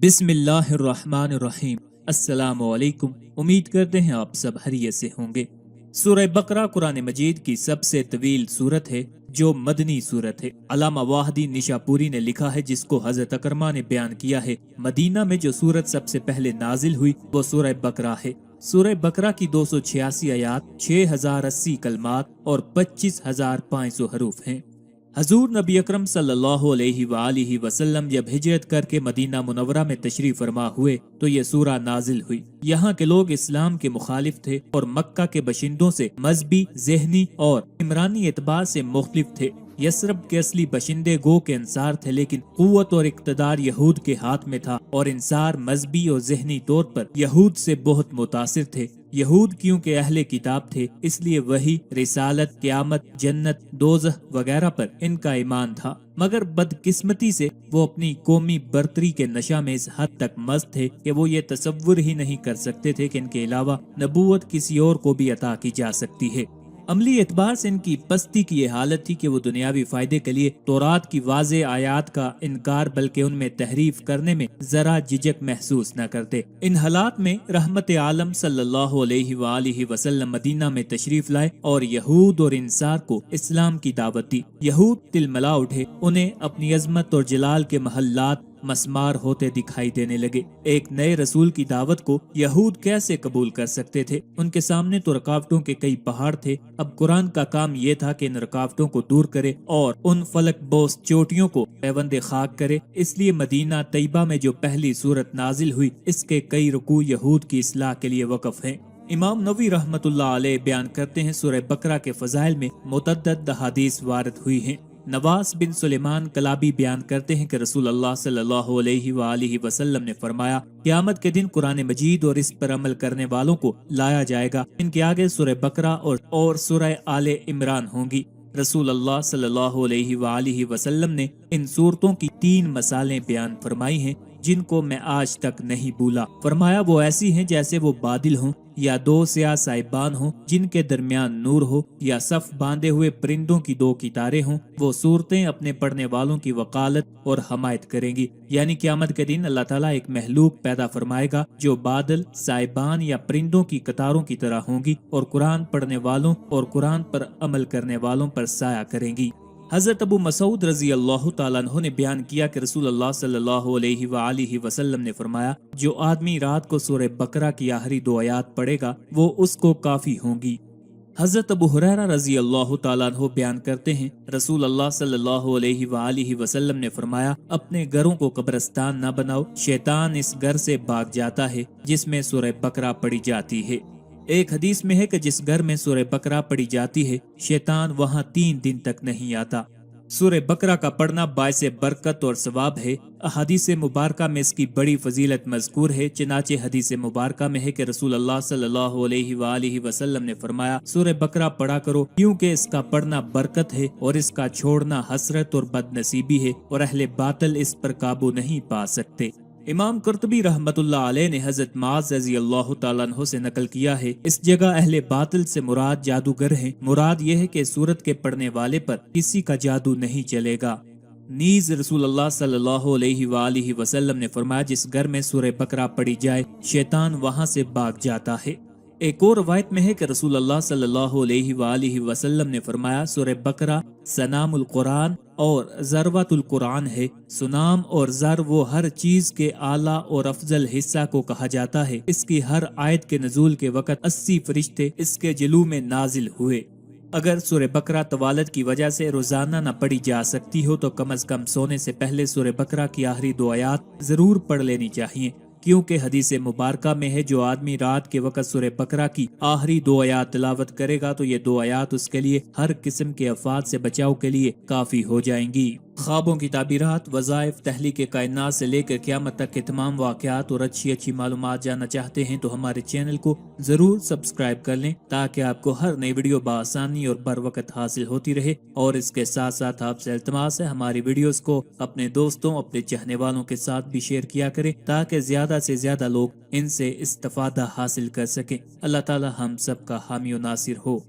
बिस्मिल्लाहिर्रहमानिर्रहीम। अस्सलाम वालेकुम। उम्मीद करते हैं आप सब खैरियत से होंगे। सूरह बकरा कुरान मजीद की सबसे तवील सूरत है जो मदनी सूरत है। अल्लामा वाहदी निशापुरी ने लिखा है, जिसको हजरत अकरमा ने बयान किया है, मदीना में जो सूरत सबसे पहले नाजिल हुई वो सूरह बकरा है। सूरह बकरा की 286 आयात, 6080 कलमात और 25,500 हरूफ हैं। हजूर नबी अकरम सल्लल्लाहु अलैहि वसल्लम जब हिजरत करके मदीना मुनव्वरा में तशरीफ फरमा हुए तो ये सूरा नाजिल हुई। यहाँ के लोग इस्लाम के मुखालिफ थे और मक्का के बशिंदों से मजहबी, ज़हनी और इमरानी एतबार से मुख्तलिफ थे। यसरब के असली बशिंदे गो के अंसार थे, लेकिन कुव्वत और इक्तदार यहूद के हाथ में था और इंसार मजहबी और ज़हनी तौर पर यहूद से बहुत मुतासिर थे। यहूद क्योंकि अहले किताब थे, इसलिए वही, रिसालत, क़यामत, जन्नत, दोज़ख वगैरह पर इनका ईमान था। मगर बदकिस्मती से वो अपनी कौमी बर्तरी के नशा में इस हद तक मस्त थे कि वो ये तसव्वुर ही नहीं कर सकते थे कि इनके अलावा नबूवत किसी और को भी अता की जा सकती है। अमली एतबार से इनकी पस्ती की ये हालत थी कि वो दुनियावी फायदे के लिए तौरात की वाज़े आयात का इनकार बल्कि उनमें तहरीफ करने में जरा झिझक महसूस न करते। इन हालात में रहमत आलम सल्लल्लाहु अलैहि वसल्लम मदीना में तशरीफ लाए और यहूद और इंसार को इस्लाम की दावत दी। यहूद तिलमिला उठे, उन्हें अपनी अजमत और जलाल के महल्लात मस्मार होते दिखाई देने लगे। एक नए रसूल की दावत को यहूद कैसे कबूल कर सकते थे? उनके सामने तो रुकावटों के कई पहाड़ थे। अब कुरान का काम ये था कि इन रुकावटों को दूर करे और उन फलक बोस चोटियों को पैवंदे खाक करे। इसलिए मदीना तैयबा में जो पहली सूरत नाजिल हुई, इसके कई रुकू यहूद की इस्लाह के लिए वक़फ हैं। इमाम नवी रहमतुल्लाह अलैह बयान करते हैं, सूरह बकरा के फजाइल में मुतअद्दिद हदीस वारद हुई हैं। नवास बिन सुलेमान कलाबी बयान करते हैं कि रसूल अल्लाह सल्लल्लाहु अलैहि वसल्लम ने फरमाया, क़यामत के दिन कुरान मजीद और इस पर अमल करने वालों को लाया जाएगा। इनके आगे सूरह बकरा और सूरह आले इमरान होंगी। रसूल अल्लाह सल्लल्लाहु अलैहि वसल्लम ने इन सूरतों की 3 मसालें बयान फरमाई हैं जिनको मैं आज तक नहीं भूला। फरमाया वो ऐसी हैं जैसे वो बादल हों या 2 स्याह साहिबान हों जिनके दरमियान नूर हो, या सफ बांधे हुए परिंदों की 2 कितारें हों। वो सूरतें अपने पढ़ने वालों की वकालत और हमायत करेंगी। यानी क़यामत के दिन अल्लाह ताला एक महलूक पैदा फरमाएगा जो बादल, साहिबान या परिंदों की कतारों की तरह होंगी और कुरान पढ़ने वालों और कुरान पर अमल करने वालों पर साया करेंगी। हजरत अबू मसूद रजी अल्लाह तआला अन्हु ने बयान किया कि रसूल अल्लाह सल्लल्लाहु अलैहि वसल्लम ने फरमाया, जो आदमी रात को सूरह बकरा की आखिरी 2 आयात पढ़ेगा वो उसको काफी होंगी। हजरत अबू हुरैरा रजी अल्लाह तआला अन्हु बयान करते हैं, रसूल अल्लाह सल्लल्लाहु अलैहि वसल्लम ने फरमाया, अपने घरों को कब्रिस्तान न बनाओ, शैतान इस घर से भाग जाता है जिसमें सूरह बकरा पढ़ी जाती है। एक हदीस में है कि जिस घर में सूरह बकरा पढ़ी जाती है, शैतान वहाँ 3 दिन तक नहीं आता। सूरह बकरा का पढ़ना बाइसे बरकत और सवाब है। हदीस मुबारका में इसकी बड़ी फजीलत मज़कूर है। चनाचे हदीस मुबारका में है कि रसूल अल्लाह सल्लल्लाहु अलैहि वसल्लम ने फरमाया, सूरह बकरा पढ़ा करो क्योंकि इसका पढ़ना बरकत है और इसका छोड़ना हसरत और बदनसीबी है और अहले बातिल इस पर काबू नहीं पा सकते। इमाम कुर्तुबी रहमतुल्लाह अलैह ने हजरत माज रज़ी अल्लाह तआला अन्हु से नकल किया है, इस जगह अहले बातिल से मुराद जादूगर हैं। मुराद यह है कि सूरत के पढ़ने वाले पर किसी का जादू नहीं चलेगा। नीज रसूल अल्लाह सल्लल्लाहु अलैहि वसल्लम ने फरमाया, जिस घर में सूरह बकरा पढ़ी जाए शैतान वहाँ से भाग जाता है। एक और रवायत में है कि रसूल अल्लाह सल्लल्लाहु अलैहि वसल्लम ने फरमाया, सूरह बकरा सनामुल कुरान और ज़रवतुल कुरान है। सुनाम और ज़र वो हर चीज के आला और अफजल हिस्सा को कहा जाता है। इसकी हर आयत के नजूल के वक़्त 80 फरिश्ते इसके जलू में नाजिल हुए। अगर सूरह बकरा तवालत की वजह से रोजाना न पढ़ी जा सकती हो तो कम अज कम सोने से पहले सूरह बकरा की आखिरी 2 आयात जरूर पढ़ लेनी चाहिए, क्योंकि हदीस मुबारका में है, जो आदमी रात के वक़्त सूरह बकरा की आखिरी 2 आयात तिलावत करेगा तो ये 2 आयात उसके लिए हर किस्म के आफात से बचाव के लिए काफी हो जाएंगी। ख्वाबों की ताबीरात, वज़ाइफ, तहलीक कायनात से लेकर क़यामत तक के तमाम वाक़यात और अच्छी मालूमात जानना चाहते हैं तो हमारे चैनल को जरूर सब्सक्राइब कर लें ताकि आपको हर नई वीडियो बआसानी और बर वक्त हासिल होती रहे। और इसके साथ साथ आपसे इल्तमास है, हमारी वीडियोस को अपने दोस्तों, अपने चाहने वालों के साथ भी शेयर किया करें ताकि ज्यादा से ज्यादा लोग इनसे इस्तिफादा हासिल कर सकें। अल्लाह ताला हम सब का हामी और नासिर हो।